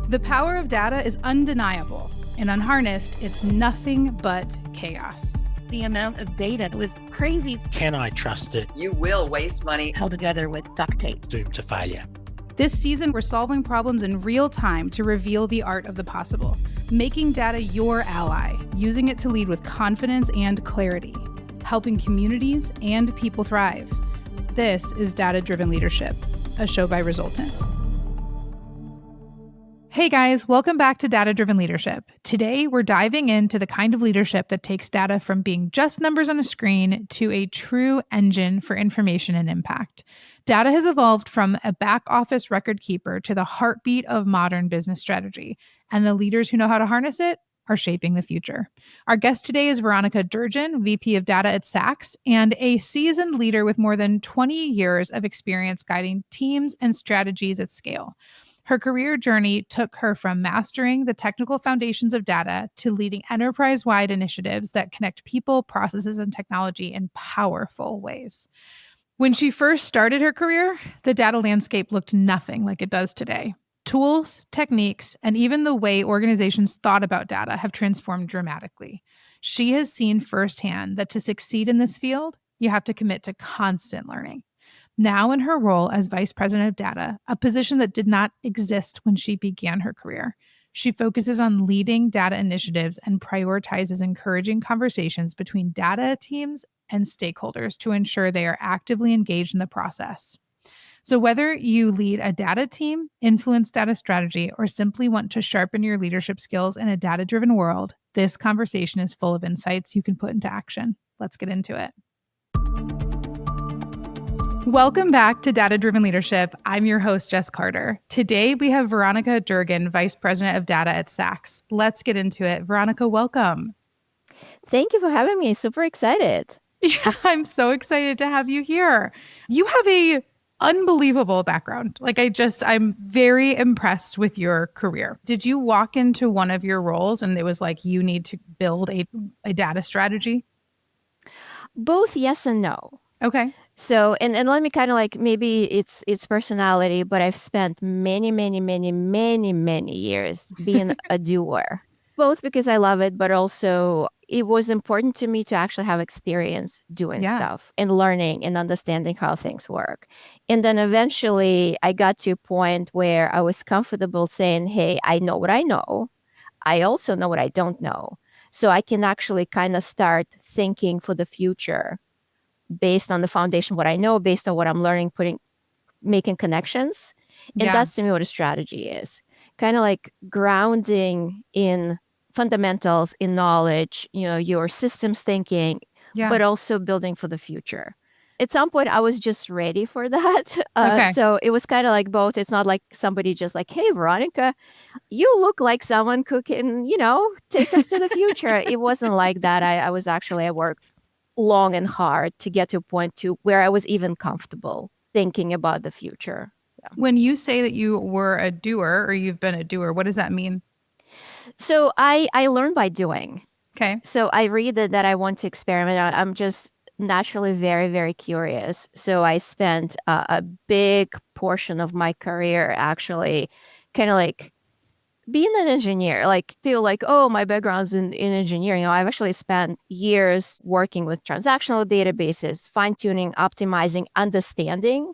The power of data is undeniable, and unharnessed, it's nothing but chaos. The amount of data was crazy. Can I trust it? You will waste money. Held together with duct tape. Doomed to failure. This season, we're solving problems in real time to reveal the art of the possible, making data your ally, using it to lead with confidence and clarity, helping communities and people thrive. This is Data-Driven Leadership, a show by Resultant. Hey guys, welcome back to Data-Driven Leadership. Today, we're diving into the kind of leadership that takes data from being just numbers on a screen to a true engine for information and impact. Data has evolved from a back office record keeper to the heartbeat of modern business strategy, and the leaders who know how to harness it are shaping the future. Our guest today is Veronika Durgin, VP of Data at Saks, and a seasoned leader with more than 20 years of experience guiding teams and strategies at scale. Her career journey took her from mastering the technical foundations of data to leading enterprise-wide initiatives that connect people, processes, and technology in powerful ways. When she first started her career, the data landscape looked nothing like it does today. Tools, techniques, and even the way organizations thought about data have transformed dramatically. She has seen firsthand that to succeed in this field, you have to commit to constant learning. Now in her role as Vice President of Data, a position that did not exist when she began her career, she focuses on leading data initiatives and prioritizes encouraging conversations between data teams and stakeholders to ensure they are actively engaged in the process. So whether you lead a data team, influence data strategy, or simply want to sharpen your leadership skills in a data-driven world, this conversation is full of insights you can put into action. Let's get into it. Welcome back to Data-Driven Leadership. I'm your host, Jess Carter. Today, we have Veronika Durgin, Vice President of Data at Saks. Let's get into it. Veronika, welcome. Thank you for having me. Super excited. Yeah, I'm so excited to have you here. You have a unbelievable background. I'm very impressed with your career. Did you walk into one of your roles and it was like, you need to build a data strategy? Both yes and no. Okay. So, and let me kind of maybe it's personality, but I've spent many years being a doer, both because I love it, but also it was important to me to actually have experience doing stuff and learning and understanding how things work. And then eventually I got to a point where I was comfortable saying, hey, I know what I know. I also know what I don't know. So I can actually kind of start thinking for the future based on the foundation, what I know, based on what I'm learning, making connections. And that's to me what a strategy is. Kind of like grounding in fundamentals, in knowledge, your systems thinking, but also building for the future. At some point, I was just ready for that. Okay. So it was kind of like both. It's not like somebody just like, hey, Veronika, you look like someone who can, take us to the future. It wasn't like that. I worked long and hard to get to a point to where I was even comfortable thinking about the future. Yeah. When you say that you were a doer or you've been a doer, what does that mean? So I learned by doing. Okay. So I read that I want to experiment. I'm just naturally very, very curious. So I spent a big portion of my career actually kind of like being an engineer, feel like, oh, my background's in engineering. I've actually spent years working with transactional databases, fine-tuning, optimizing, understanding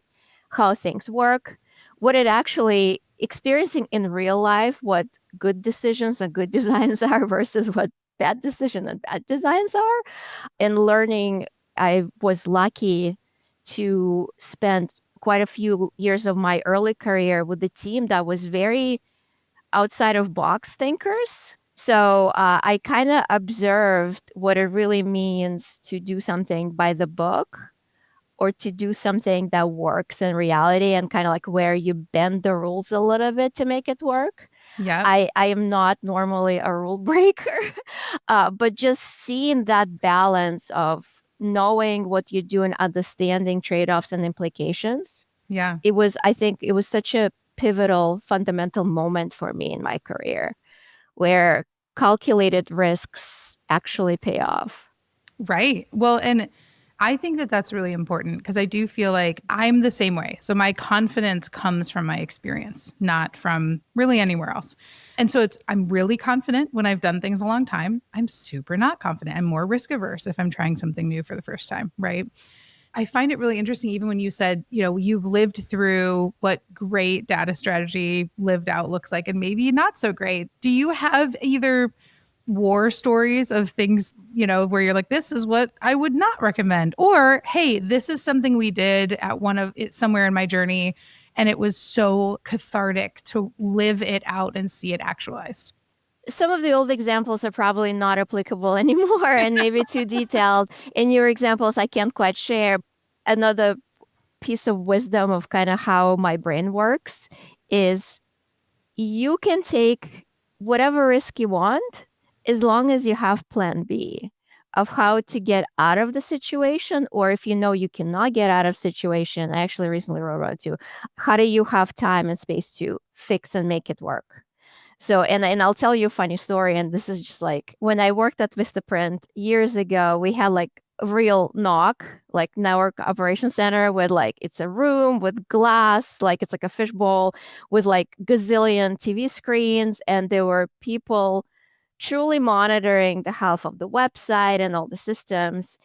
how things work, what it actually experiencing in real life, what good decisions and good designs are versus what bad decisions and bad designs are. And learning, I was lucky to spend quite a few years of my early career with a team that was very outside of box thinkers. So I kind of observed what it really means to do something by the book or to do something that works in reality and kind of like where you bend the rules a little bit to make it work. Yeah. I am not normally a rule breaker, but just seeing that balance of knowing what you do and understanding trade-offs and implications. Yeah. I think it was such a pivotal, fundamental moment for me in my career where calculated risks actually pay off. Right. Well, and I think that that's really important because I do feel like I'm the same way. So my confidence comes from my experience, not from really anywhere else. And so I'm really confident when I've done things a long time. I'm super not confident. I'm more risk averse if I'm trying something new for the first time, right? I find it really interesting, even when you said, you've lived through what great data strategy lived out looks like and maybe not so great. Do you have either war stories of things, where you're like, this is what I would not recommend, or, hey, this is something we did at one of it somewhere in my journey, and it was so cathartic to live it out and see it actualized? Some of the old examples are probably not applicable anymore and maybe too detailed. In your examples, I can't quite share. Another piece of wisdom of kind of how my brain works is you can take whatever risk you want as long as you have plan B of how to get out of the situation, or if you know you cannot get out of situation. I actually recently wrote about too. How do you have time and space to fix and make it work? So, and I'll tell you a funny story. And this is just like when I worked at Vistaprint years ago, we had like a real NOC, like network operations center, with like, it's a room with glass, like it's like a fishbowl with like gazillion TV screens. And there were people truly monitoring the health of the website and all the systems.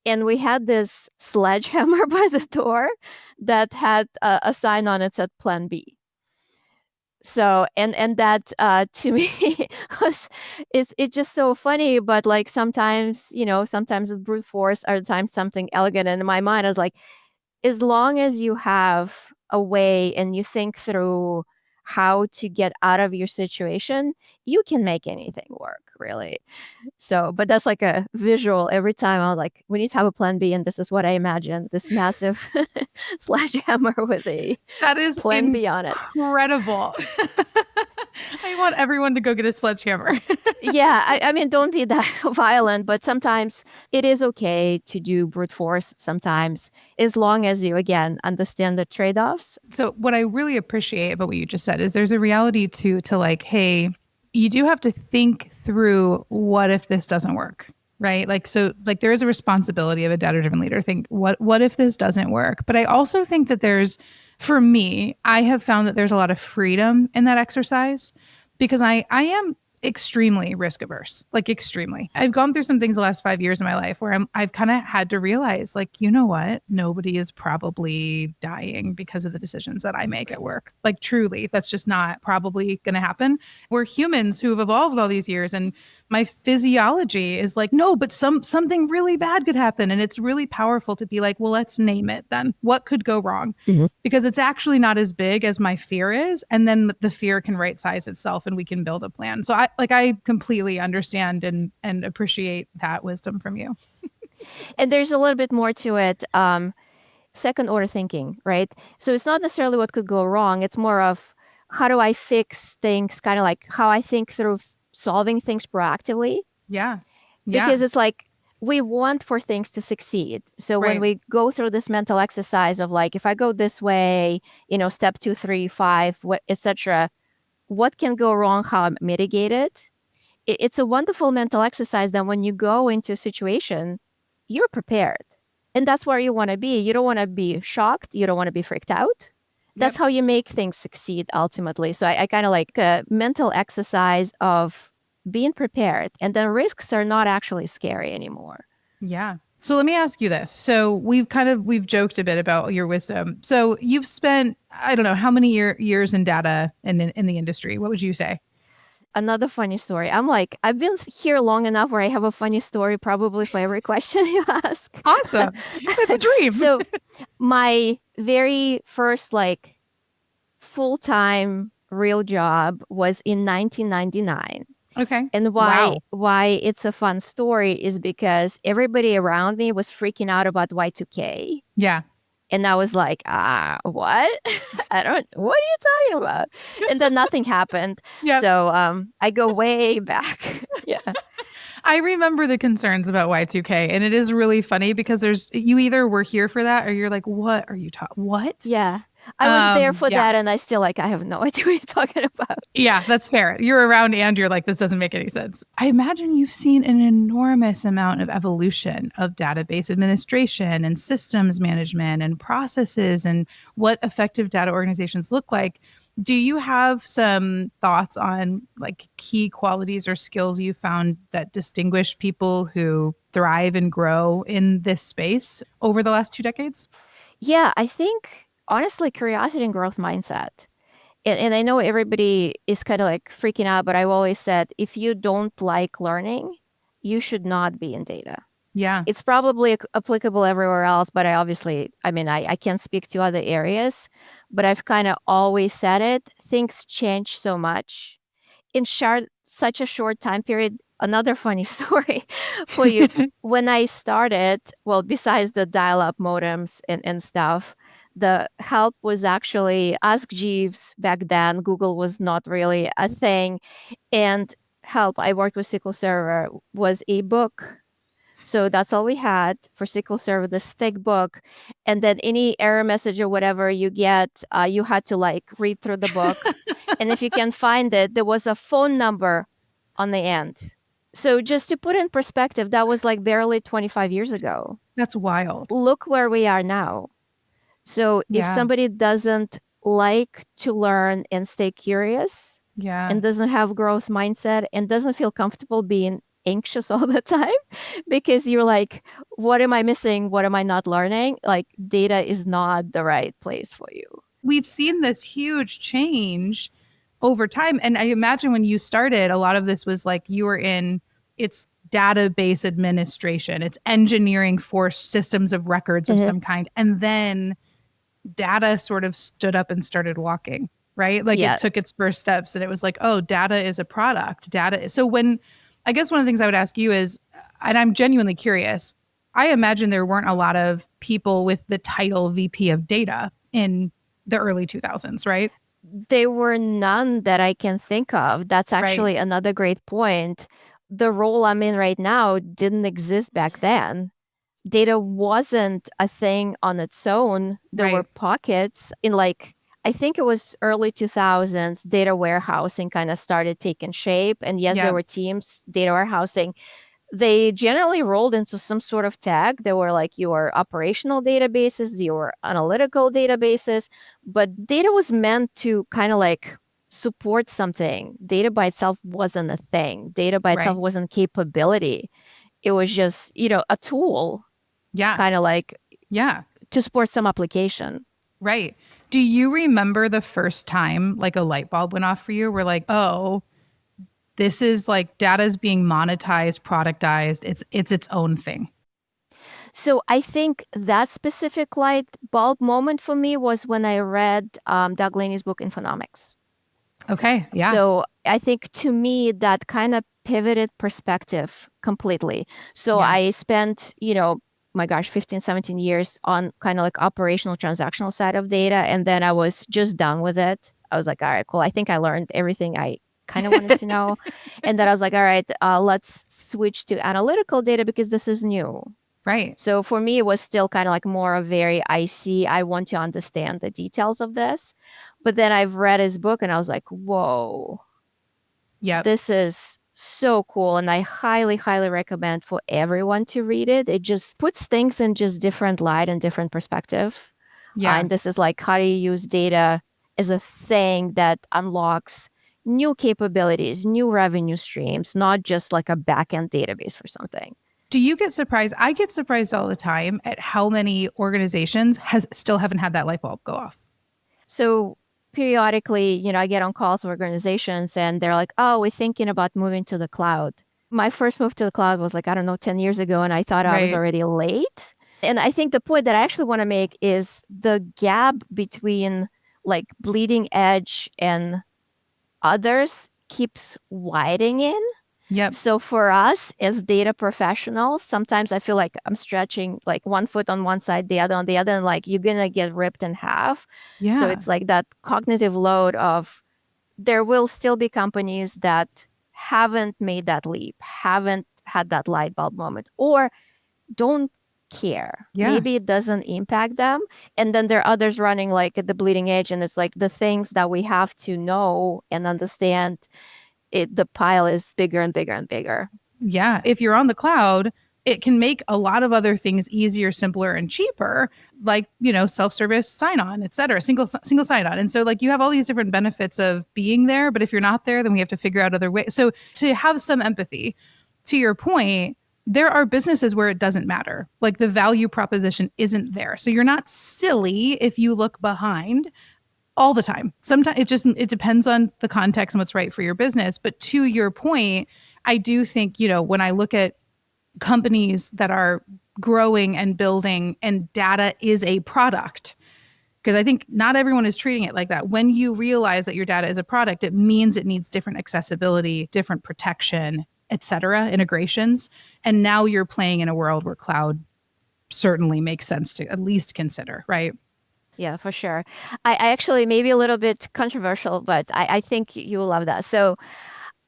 And we had this sledgehammer by the door that had a sign on it that said Plan B. So and that to me it's just so funny, but like sometimes sometimes it's brute force, other times something elegant. And in my mind I was like, as long as you have a way and you think through how to get out of your situation, you can make anything work, really. So, but that's like a visual. Every time I'm like, we need to have a plan B, and this is what I imagine: this massive sledgehammer with a That is plan B on it. Incredible. I want everyone to go get a sledgehammer. Yeah, I mean, don't be that violent, but sometimes it is okay to do brute force sometimes, as long as you, again, understand the trade-offs. So what I really appreciate about what you just said is there's a reality to like, hey, you do have to think through, what if this doesn't work? Right? Like, so like there is a responsibility of a data-driven leader. Think, what if this doesn't work? But I also think that for me, I have found that there's a lot of freedom in that exercise because I am extremely risk averse, like extremely. I've gone through some things the last 5 years of my life where I've kind of had to realize, like, you know what? Nobody is probably dying because of the decisions that I make at work. Like, truly, that's just not probably going to happen. We're humans who have evolved all these years, and my physiology is like, no, but something really bad could happen. And it's really powerful to be like, well, let's name it then. What could go wrong? Mm-hmm. Because it's actually not as big as my fear is. And then the fear can right size itself and we can build a plan. So I completely understand and appreciate that wisdom from you. And there's a little bit more to it. Second order thinking, right? So it's not necessarily what could go wrong. It's more of, how do I fix things, kind of like how I think through solving things proactively. Yeah. Because it's like, we want for things to succeed. So when we go through this mental exercise of like, if I go this way, step 2, 3, 5, etc., what can go wrong, how I mitigate it. It's a wonderful mental exercise that when you go into a situation, you're prepared. And that's where you want to be. You don't want to be shocked. You don't want to be freaked out. That's how you make things succeed ultimately. So I kind of like a mental exercise of being prepared. And then risks are not actually scary anymore. Yeah. So let me ask you this. So we've joked a bit about your wisdom. So you've spent, I don't know, how many years in data and in the industry? What would you say? Another funny story. I'm like, I've been here long enough where I have a funny story probably for every question you ask. Awesome. That's a dream. So my very first like full-time real job was in 1999. Okay. And why it's a fun story is because everybody around me was freaking out about Y2K. Yeah. And I was like, what? What are you talking about? And then nothing happened. Yep. So I go way back. Yeah. I remember the concerns about Y2K, and it is really funny because you either were here for that or you're like, what are you talking? What? Yeah. I was there for Yeah. that, and I still I have no idea what you're talking about. Yeah, that's fair. You're around and you're like, this doesn't make any sense. I imagine you've seen an enormous amount of evolution of database administration and systems management and processes and what effective data organizations look like. Do you have some thoughts on like key qualities or skills you found that distinguish people who thrive and grow in this space over the last 2 decades? Yeah, I think honestly, curiosity and growth mindset. And I know everybody is kind of freaking out, but I've always said if you don't like learning, you should not be in data. Yeah. It's probably applicable everywhere else, but I can't speak to other areas, but I've kind of always said it. Things change so much in such a short time period. Another funny story for you. When I started, well, besides the dial-up modems and stuff, the help was actually Ask Jeeves back then. Google was not really a thing. And help, I worked with SQL Server, was a book. So that's all we had for SQL Server, this thick book. And then any error message or whatever you get, you had to read through the book. And if you can find it, there was a phone number on the end. So just to put in perspective, that was barely 25 years ago. That's wild. Look where we are now. So if Yeah. somebody doesn't like to learn and stay curious Yeah. and doesn't have growth mindset and doesn't feel comfortable being anxious all the time because you're what am I missing? What am I not learning? Data is not the right place for you. We've seen this huge change over time. And I imagine when you started, a lot of this was you were in it's database administration, it's engineering for systems of records of some kind. And then data sort of stood up and started walking, right? Yeah. It took its first steps and it was oh, data is a product. So I guess one of the things I would ask you is, and I'm genuinely curious, I imagine there weren't a lot of people with the title VP of data in the early 2000s, right? There were none that I can think of. That's actually another great point. The role I'm in right now didn't exist back then. Data wasn't a thing on its own. There were pockets in I think it was early 2000s, data warehousing kind of started taking shape. And yes, there were teams, data warehousing. They generally rolled into some sort of tag. There were your operational databases, your analytical databases, but data was meant to kind of support something. Data by itself wasn't a thing. Data by itself wasn't capability. It was just, a tool. Yeah. Kind of to support some application. Right. Do you remember the first time a light bulb went off for you? We're oh, this is data's being monetized, productized. It's its own thing. So I think that specific light bulb moment for me was when I read Doug Laney's book, Infonomics. Okay. Yeah. So I think to me, that kind of pivoted perspective completely. So I spent, my gosh, 15, 17 years on kind of operational transactional side of data. And then I was just done with it. I was all right, cool. I think I learned everything I kind of wanted to know. And then I was all right, let's switch to analytical data because this is new. Right. So for me, it was still kind of more a very I want to understand the details of this. But then I've read his book and I was whoa. Yeah. This is so cool. And I highly, highly recommend for everyone to read it. It just puts things in just different light and different perspective. Yeah. And this is how do you use data as a thing that unlocks new capabilities, new revenue streams, not just a backend database for something. Do you get surprised? I get surprised all the time at how many organizations still haven't had that light bulb go off. So periodically, I get on calls with organizations and they're oh, we're thinking about moving to the cloud. My first move to the cloud was 10 years ago, and I thought I was already late. And I think the point that I actually want to make is the gap between bleeding edge and others keeps widening. Yep. So for us as data professionals, sometimes I feel I'm stretching one foot on one side, the other on the other, and you're going to get ripped in half. Yeah. So it's that cognitive load of there will still be companies that haven't made that leap, haven't had that light bulb moment, or don't care. Yeah. Maybe it doesn't impact them. And then there are others running like at the bleeding edge, and it's like the things that we have to know and understand, the pile is bigger and bigger and bigger. Yeah. If you're on the cloud, it can make a lot of other things easier, simpler, and cheaper, like, self-service sign-on, et cetera, single sign-on. And so like you have all these different benefits of being there, but if you're not there, then we have to figure out other ways. So to have some empathy, to your point, there are businesses where it doesn't matter. Like the value proposition isn't there. So you're not silly if you look behind all the time. Sometimes it depends on the context and what's right for your business. But to your point, I do think, when I look at companies that are growing and building and data is a product, because I think not everyone is treating it like that. When you realize that your data is a product, it means it needs different accessibility, different protection, et cetera, integrations. And now you're playing in a world where cloud certainly makes sense to at least consider, right? Yeah, for sure. I actually, maybe a little bit controversial, but I think you'll love that. So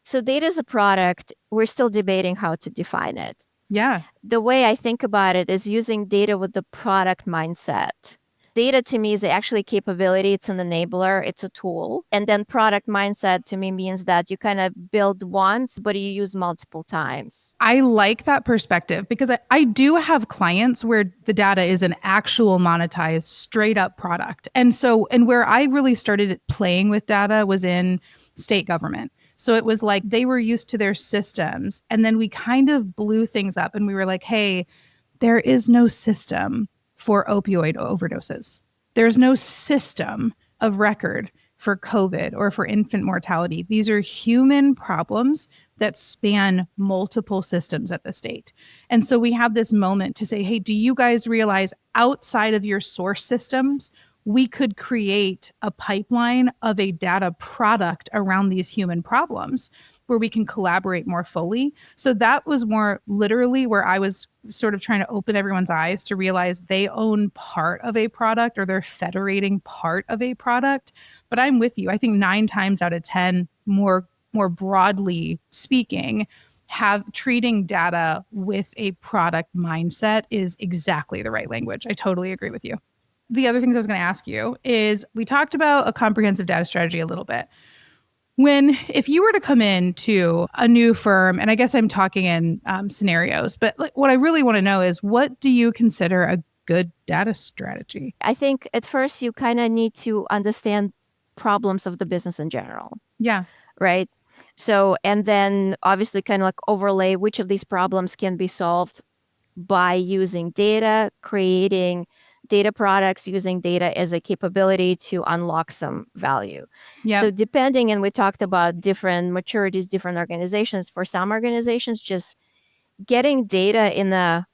data is a product. We're still debating how to define it. Yeah. The way I think about it is using data with the product mindset. Data to me is actually capability. It's an enabler. It's a tool. And then product mindset to me means that you kind of build once, but you use multiple times. I like that perspective because I do have clients where the data is an actual monetized straight up product. And where I really started playing with data was in state government. So it was like they were used to their systems. And then we kind of blew things up and we were like, hey, there is no system for opioid overdoses. There's no system of record for COVID or for infant mortality. These are human problems that span multiple systems at the state. And so we have this moment to say, hey, do you guys realize outside of your source systems, we could create a pipeline of a data product around these human problems where we can collaborate more fully. So that was more literally where I was sort of trying to open everyone's eyes to realize they own part of a product or they're federating part of a product. But I'm with you. I think 9 times out of 10, more broadly speaking, treating data with a product mindset is exactly the right language. I totally agree with you. The other things I was going to ask you is we talked about a comprehensive data strategy a little bit. If you were to come into a new firm, and I guess I'm talking in scenarios, but what I really want to know is what do you consider a good data strategy? I think at first you kind of need to understand problems of the business in general. Yeah. Right. So, and then obviously kind of like overlay which of these problems can be solved by using data, creating data products, using data as a capability to unlock some value. Yeah. So depending, and we talked about different maturities, different organizations. For some organizations, just getting data in a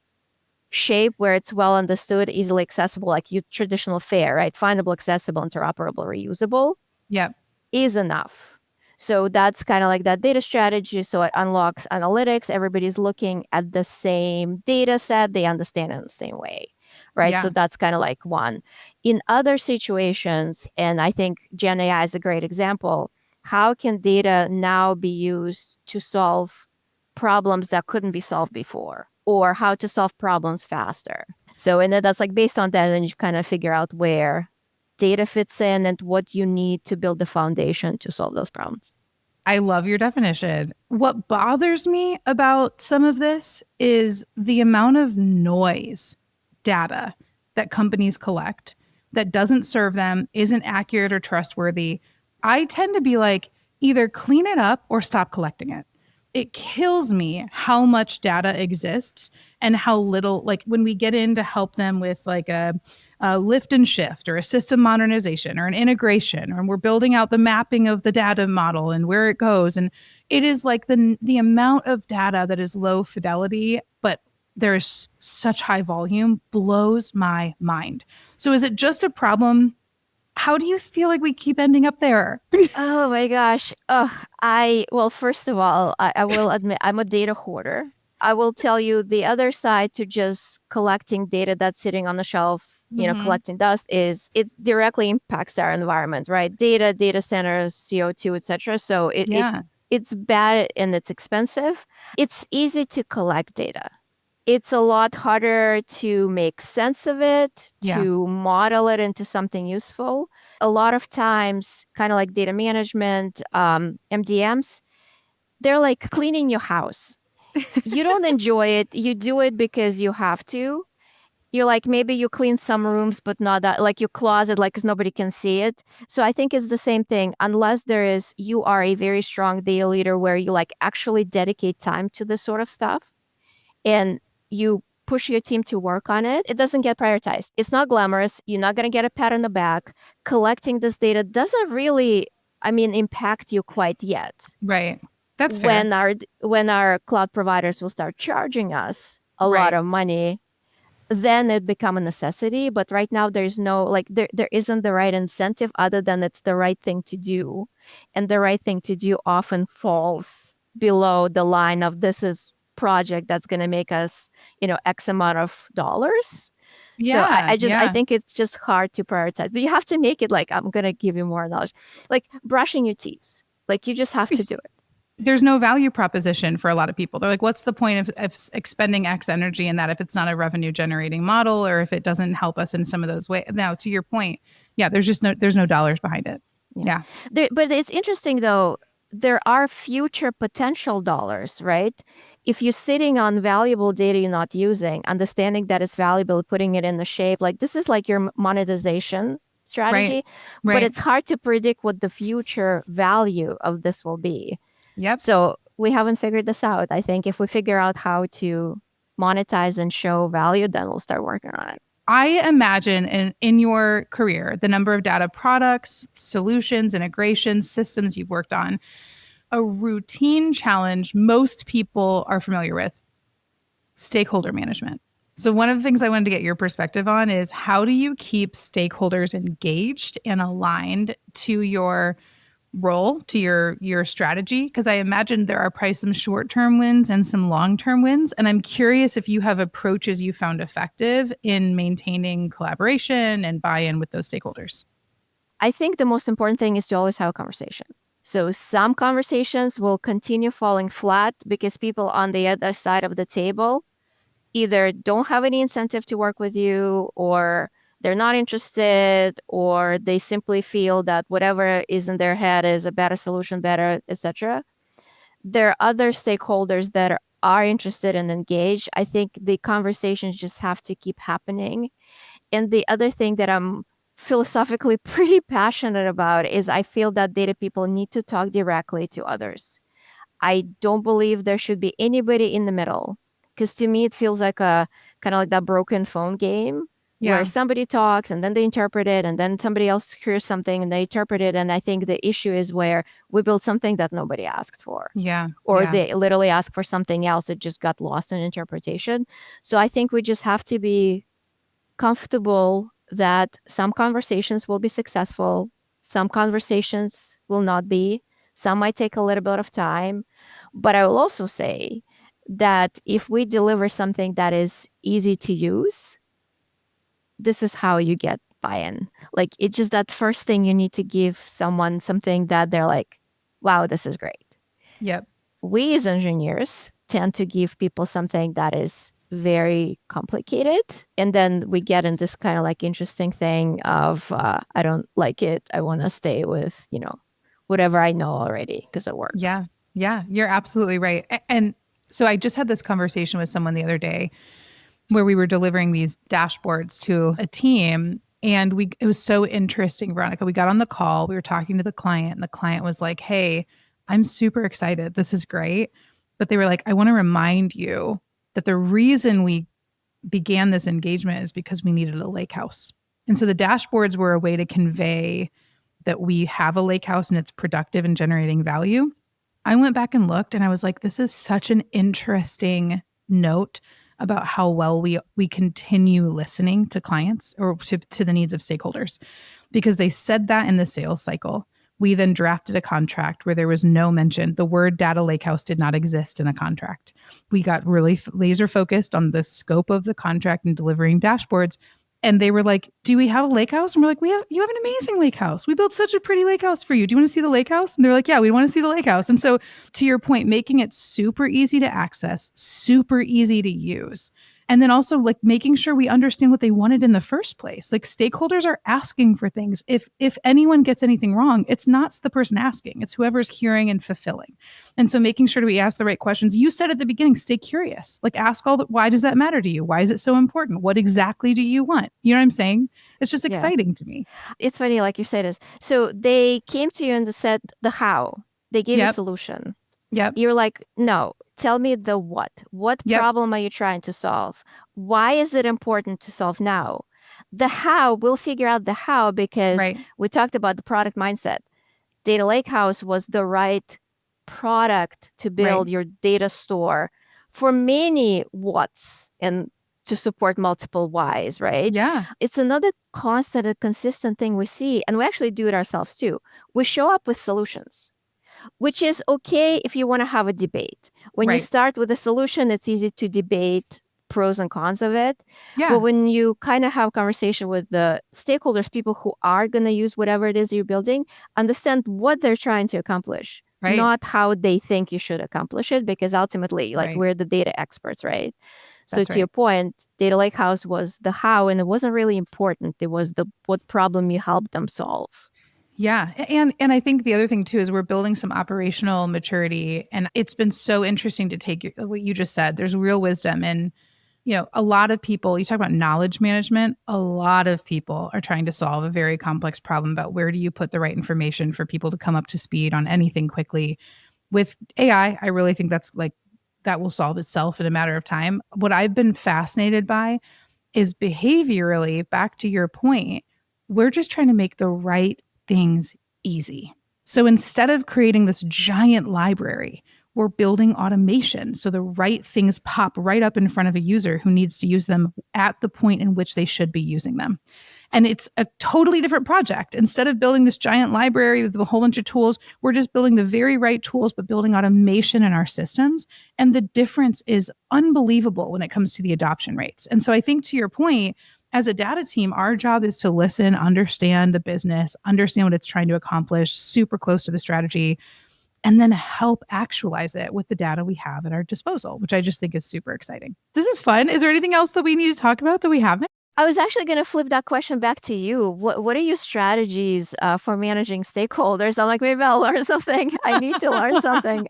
shape where it's well understood, easily accessible, like traditional FAIR, right? Findable, accessible, interoperable, reusable. Yeah. Is enough. So that's kind of like that data strategy. So it unlocks analytics. Everybody's looking at the same data set. They understand it in the same way. Right. Yeah. So that's kind of like one. In other situations, and I think Gen AI is a great example, how can data now be used to solve problems that couldn't be solved before, or how to solve problems faster? So, and then that's like based on that, then you kind of figure out where data fits in and what you need to build the foundation to solve those problems. I love your definition. What bothers me about some of this is the amount of noise data that companies collect that doesn't serve them, isn't accurate or trustworthy. I tend to be like, either clean it up or stop collecting it. It kills me how much data exists and how little, like when we get in to help them with like a lift and shift or a system modernization or an integration, or we're building out the mapping of the data model and where it goes. And it is like the amount of data that is low fidelity, but there's such high volume blows my mind. So is it just a problem? How do you feel like we keep ending up there? Oh my gosh. Well, first of all, I will admit I'm a data hoarder. I will tell you the other side to just collecting data that's sitting on the shelf, collecting dust is it directly impacts our environment, right? Data centers, CO2, etc. So it's bad and it's expensive. It's easy to collect data. it's a lot harder to make sense of it, Yeah. to model it into something useful. A lot of times, kind of like data management, MDMs, they're like cleaning your house. You don't enjoy it. You do it because you have to. You're like, maybe you clean some rooms, but not that, like your closet, like, because nobody can see it. So I think it's the same thing. Unless you are a very strong data leader where you like actually dedicate time to this sort of stuff and you push your team to work on it, it doesn't get prioritized. It's not glamorous. You're not going to get a pat on the back. Collecting this data doesn't really, impact you quite yet. Right. That's fair. When our cloud providers will start charging us a lot Right. of money, then it become a necessity. But right now there's no like there isn't the right incentive other than it's the right thing to do. And the right thing to do often falls below the line of this is project that's going to make us, X amount of dollars. So Yeah. I Yeah. think it's just hard to prioritize. But you have to make it like I'm gonna give you more knowledge. Like brushing your teeth. Like you just have to do it. There's no value proposition for a lot of people. They're like, what's the point of expending X energy in that if it's not a revenue generating model or if it doesn't help us in some of those ways? Now, to your point, yeah, there's no dollars behind it. Yeah. But it's interesting though, there are future potential dollars, right? If you're sitting on valuable data you're not using, understanding that it's valuable, putting it in the shape, like this is like your monetization strategy, Right. but Right. it's hard to predict what the future value of this will be. Yep. So we haven't figured this out. I think if we figure out how to monetize and show value, then we'll start working on it. I imagine in your career, the number of data products, solutions, integrations, systems you've worked on, a routine challenge most people are familiar with: stakeholder management. So, one of the things I wanted to get your perspective on is how do you keep stakeholders engaged and aligned to your role, to your strategy? Because I imagine there are probably some short-term wins and some long-term wins. And I'm curious if you have approaches you found effective in maintaining collaboration and buy-in with those stakeholders. I think the most important thing is to always have a conversation. So some conversations will continue falling flat because people on the other side of the table either don't have any incentive to work with you, or they're not interested, or they simply feel that whatever is in their head is a better solution, better, etc. There are other stakeholders that are interested and engaged. I think the conversations just have to keep happening. And the other thing that I'm philosophically pretty passionate about is I feel that data people need to talk directly to others. I don't believe there should be anybody in the middle, because to me it feels like a kind of like that broken phone game where Yeah. somebody talks and then they interpret it and then somebody else hears something and they interpret it. And I think the issue is where we build something that nobody asked for, Yeah. or Yeah. they literally ask for something else that just got lost in interpretation. So I think we just have to be comfortable that some conversations will be successful, some conversations will not be, some might take a little bit of time. But I will also say that if we deliver something that is easy to use, this is how you get buy-in. Like it's just that first thing you need to give someone something that they're like, wow, this is great. Yep. We as engineers tend to give people something that is very complicated, and then we get in this kind of like interesting thing of I don't like it, I want to stay with whatever I know already because it works. Yeah. Yeah. You're absolutely right. And so I just had this conversation with someone the other day where we were delivering these dashboards to a team. And it was so interesting, Veronika. We got on the call, we were talking to the client, and the client was like, "Hey, I'm super excited. This is great." But they were like, "I want to remind you that the reason we began this engagement is because we needed a lake house." And so the dashboards were a way to convey that we have a lake house and it's productive and generating value. I went back and looked and I was like, this is such an interesting note about how well we continue listening to clients or to the needs of stakeholders, because they said that in the sales cycle. We then drafted a contract where there was no mention. The word data lakehouse did not exist in a contract. We got really laser focused on the scope of the contract and delivering dashboards. And they were like, do we have a lake house? And we're like, you have an amazing lake house. We built such a pretty lake house for you. Do you want to see the lake house? And they're like, yeah, we want to see the lake house. And so to your point, making it super easy to access, super easy to use. And then also like making sure we understand what they wanted in the first place. Like stakeholders are asking for things. If anyone gets anything wrong, it's not the person asking, it's whoever's hearing and fulfilling. And so making sure that we ask the right questions. You said at the beginning, stay curious. Like ask why does that matter to you? Why is it so important? What exactly do you want? You know what I'm saying? It's just exciting to me. It's funny, like you said, so they came to you and they said the how. They gave you a solution. Yep. You're like, no, tell me the what. What problem are you trying to solve? Why is it important to solve now? The how, we'll figure out the how because we talked about the product mindset. Data Lakehouse was the right product to build your data store for many whats and to support multiple whys, right? Yeah. It's another constant and consistent thing we see, and we actually do it ourselves too. We show up with solutions, which is okay if you want to have a debate. When you start with a solution, it's easy to debate pros and cons of it. Yeah. But when you kind of have a conversation with the stakeholders, people who are going to use whatever it is you're building, understand what they're trying to accomplish, not how they think you should accomplish it, because ultimately, like we're the data experts, right? So to your point, Data Lakehouse was the how, and it wasn't really important. It was the what problem you helped them solve. Yeah. And I think the other thing too is we're building some operational maturity. And it's been so interesting to take what you just said. There's real wisdom. And, a lot of people, you talk about knowledge management, a lot of people are trying to solve a very complex problem about where do you put the right information for people to come up to speed on anything quickly. With AI, I really think that will solve itself in a matter of time. What I've been fascinated by is behaviorally, back to your point, we're just trying to make the right things easy. So instead of creating this giant library, we're building automation so the right things pop right up in front of a user who needs to use them at the point in which they should be using them. And it's a totally different project. Instead of building this giant library with a whole bunch of tools, we're just building the very right tools, but building automation in our systems. And the difference is unbelievable when it comes to the adoption rates. And so I think to your point, as a data team, our job is to listen, understand the business, understand what it's trying to accomplish, super close to the strategy, and then help actualize it with the data we have at our disposal, which I just think is super exciting. This is fun. Is there anything else that we need to talk about that we haven't? I was actually going to flip that question back to you. What are your strategies for managing stakeholders? I'm like, maybe I'll learn something. I need to learn something.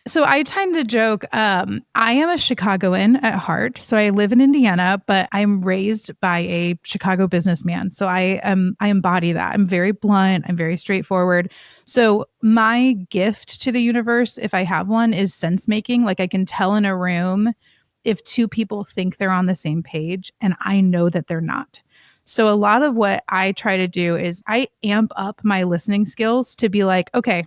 So I tend to joke, I am a Chicagoan at heart. So I live in Indiana, but I'm raised by a Chicago businessman. So I embody that. I'm very blunt. I'm very straightforward. So my gift to the universe, if I have one, is sense making. Like I can tell in a room if two people think they're on the same page, and I know that they're not. So a lot of what I try to do is I amp up my listening skills to be like, okay,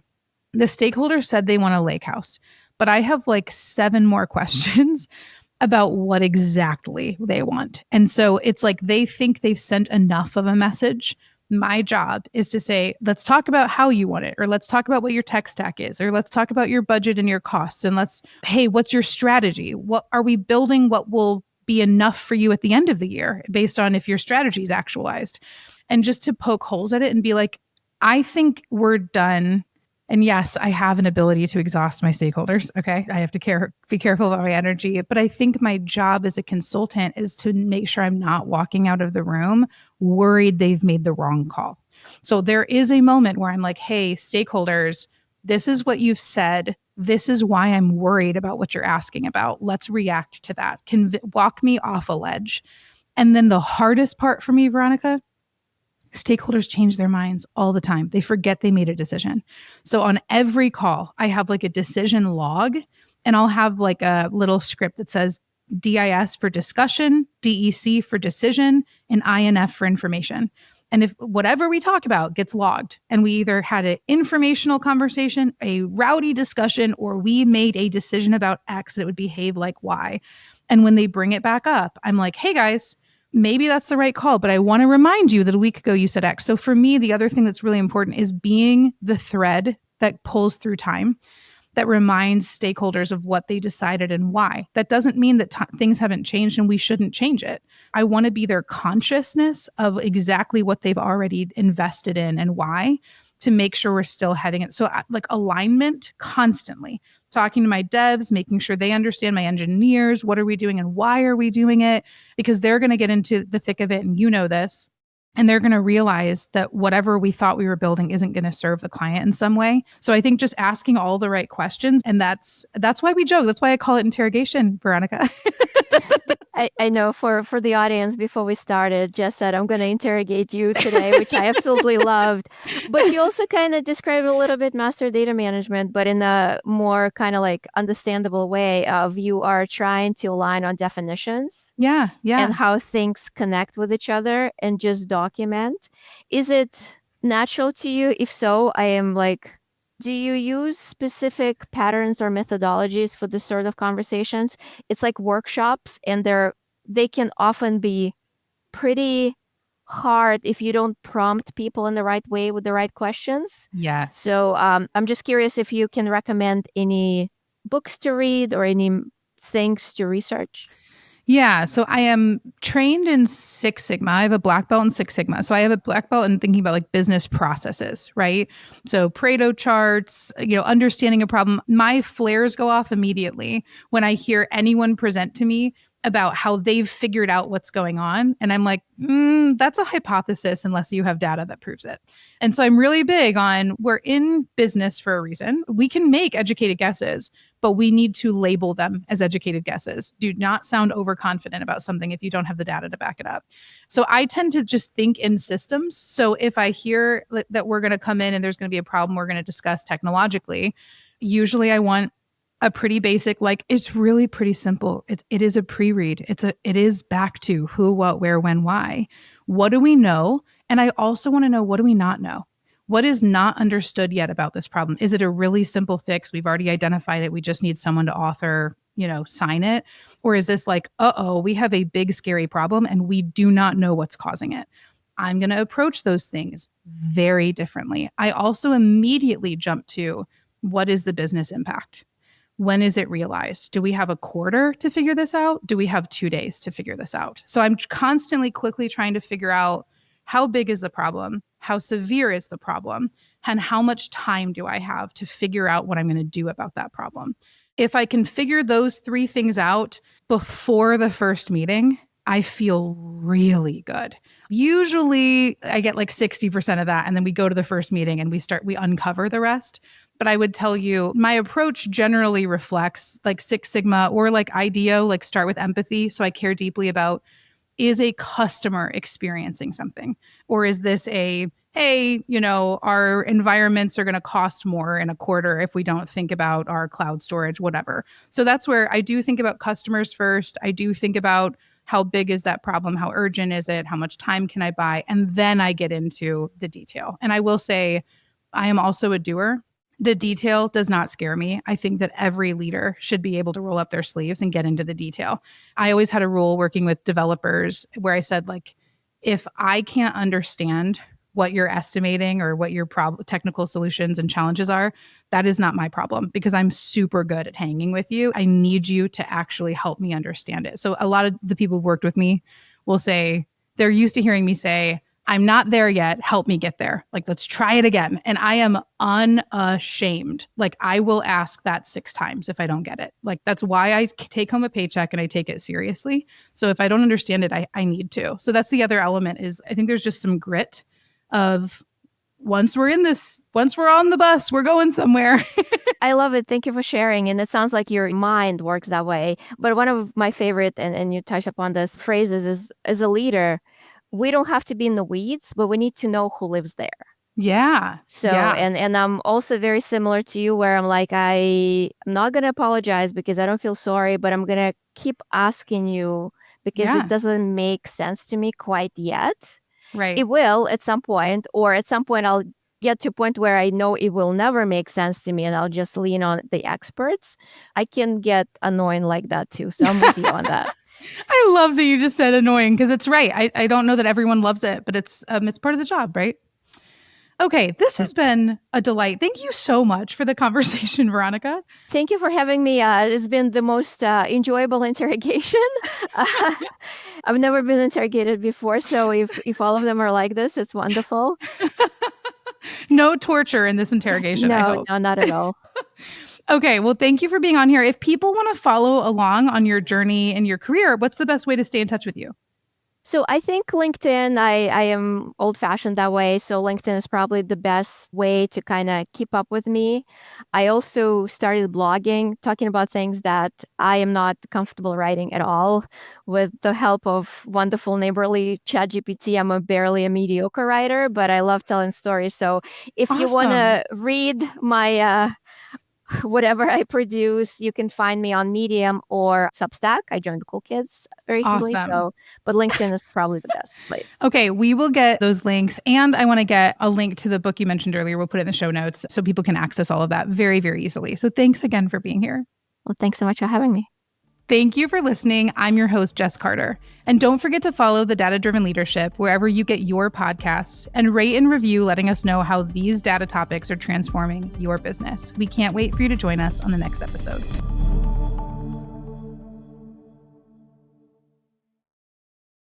the stakeholder said they want a lake house, but I have like 7 more questions about what exactly they want. And so it's like they think they've sent enough of a message. My job is to say, let's talk about how you want it, or let's talk about what your tech stack is, or let's talk about your budget and your costs. And hey, what's your strategy? What are we building? What will be enough for you at the end of the year based on if your strategy is actualized? And just to poke holes at it and be like, I think we're done. And yes, I have an ability to exhaust my stakeholders. Okay. I have to be careful about my energy. But I think my job as a consultant is to make sure I'm not walking out of the room worried they've made the wrong call. So there is a moment where I'm like, hey, stakeholders, this is what you've said. This is why I'm worried about what you're asking about. Let's react to that. Walk me off a ledge. And then the hardest part for me, Veronika, stakeholders change their minds all the time. They forget they made a decision. So on every call, I have like a decision log, and I'll have like a little script that says DIS for discussion, DEC for decision, and INF for information. And if whatever we talk about gets logged, and we either had an informational conversation, a rowdy discussion, or we made a decision about X that would behave like Y. And when they bring it back up, I'm like, hey guys, maybe that's the right call, but I want to remind you that a week ago you said X. So for me, the other thing that's really important is being the thread that pulls through time. that reminds stakeholders of what they decided and why. That doesn't mean that things haven't changed and we shouldn't change it. I want to be their consciousness of exactly what they've already invested in and why, to make sure we're still heading it. So like alignment constantly, talking to my devs, making sure they understand, my engineers, what are we doing and why are we doing it? Because they're going to get into the thick of it. And you know this. And they're going to realize that whatever we thought we were building isn't going to serve the client in some way. So I think just asking all the right questions, and that's why we joke. That's why I call it interrogation, Veronika. I know for the audience, before we started, Jess said, I'm going to interrogate you today, which I absolutely loved. But you also kind of described a little bit master data management, but in a more kind of like understandable way of you are trying to align on definitions. Yeah. And how things connect with each other and just document. Is it natural to you? If so, I am like, do you use specific patterns or methodologies for this sort of conversations? It's like workshops, and they can often be pretty hard if you don't prompt people in the right way with the right questions. Yes. So I'm just curious if you can recommend any books to read or any things to research. Yeah. So I am trained in Six Sigma. I have a black belt in Six Sigma. So I have a black belt in thinking about like business processes, right? So Pareto charts, understanding a problem. My flares go off immediately when I hear anyone present to me about how they've figured out what's going on. And I'm like, that's a hypothesis unless you have data that proves it. And so I'm really big on, we're in business for a reason. We can make educated guesses, but we need to label them as educated guesses. Do not sound overconfident about something if you don't have the data to back it up. So I tend to just think in systems. So if I hear that we're going to come in and there's going to be a problem we're going to discuss technologically, usually I want a pretty basic, like, it's really pretty simple. It is a pre-read. It is back to who, what, where, when, why. What do we know? And I also want to know, what do we not know? What is not understood yet about this problem? Is it a really simple fix? We've already identified it. We just need someone to author, sign it. Or is this like, we have a big, scary problem and we do not know what's causing it? I'm going to approach those things very differently. I also immediately jump to, what is the business impact? When is it realized? Do we have a quarter to figure this out? Do we have 2 days to figure this out? So I'm constantly quickly trying to figure out, how big is the problem? How severe is the problem? And how much time do I have to figure out what I'm going to do about that problem? If I can figure those 3 things out before the first meeting, I feel really good. Usually I get like 60% of that. And then we go to the first meeting and we uncover the rest. But I would tell you, my approach generally reflects like Six Sigma or like IDEO, like start with empathy. So I care deeply about, is a customer experiencing something? Or is this hey, our environments are going to cost more in a quarter if we don't think about our cloud storage, whatever. So that's where I do think about customers first. I do think about, how big is that problem? How urgent is it? How much time can I buy? And then I get into the detail. And I will say, I am also a doer. The detail does not scare me. I think that every leader should be able to roll up their sleeves and get into the detail. I always had a rule working with developers where I said, like, if I can't understand what you're estimating or what your technical solutions and challenges are, that is not my problem, because I'm super good at hanging with you. I need you to actually help me understand it. So a lot of the people who've worked with me will say, they're used to hearing me say, I'm not there yet. Help me get there. Like, let's try it again. And I am unashamed. Like, I will ask that 6 times if I don't get it. Like, that's why I take home a paycheck and I take it seriously. So if I don't understand it, I need to. So that's the other element, is I think there's just some grit of, once we're on the bus, we're going somewhere. I love it. Thank you for sharing. And it sounds like your mind works that way. But one of my favorite, and you touched upon this, phrases is, as a leader, we don't have to be in the weeds, but we need to know who lives there. Yeah. So, yeah. And I'm also very similar to you, where I'm like, I'm not going to apologize because I don't feel sorry, but I'm going to keep asking you because Yeah. it doesn't make sense to me quite yet. Right. It will at some point, or at some point I'll get to a point where I know it will never make sense to me and I'll just lean on the experts. I can get annoying like that too. So I'm with you on that. I love that you just said annoying, because it's right. I don't know that everyone loves it, but it's part of the job, right? Okay, this has been a delight. Thank you so much for the conversation, Veronika. Thank you for having me. It's been the most enjoyable interrogation. I've never been interrogated before, so if all of them are like this, it's wonderful. No torture in this interrogation, I hope. No, not at all. Okay, well, thank you for being on here. If people want to follow along on your journey and your career, what's the best way to stay in touch with you? So I think LinkedIn, I am old-fashioned that way. So LinkedIn is probably the best way to kind of keep up with me. I also started blogging, talking about things that I am not comfortable writing at all. With the help of wonderful neighborly ChatGPT, I'm barely a mediocre writer, but I love telling stories. So if you want to read my whatever I produce, you can find me on Medium or Substack. I joined the cool kids recently, but LinkedIn is probably the best place. Okay, we will get those links. And I want to get a link to the book you mentioned earlier. We'll put it in the show notes so people can access all of that very, very easily. So thanks again for being here. Well, thanks so much for having me. Thank you for listening. I'm your host, Jess Carter. And don't forget to follow the Data-Driven Leadership wherever you get your podcasts and rate and review, letting us know how these data topics are transforming your business. We can't wait for you to join us on the next episode.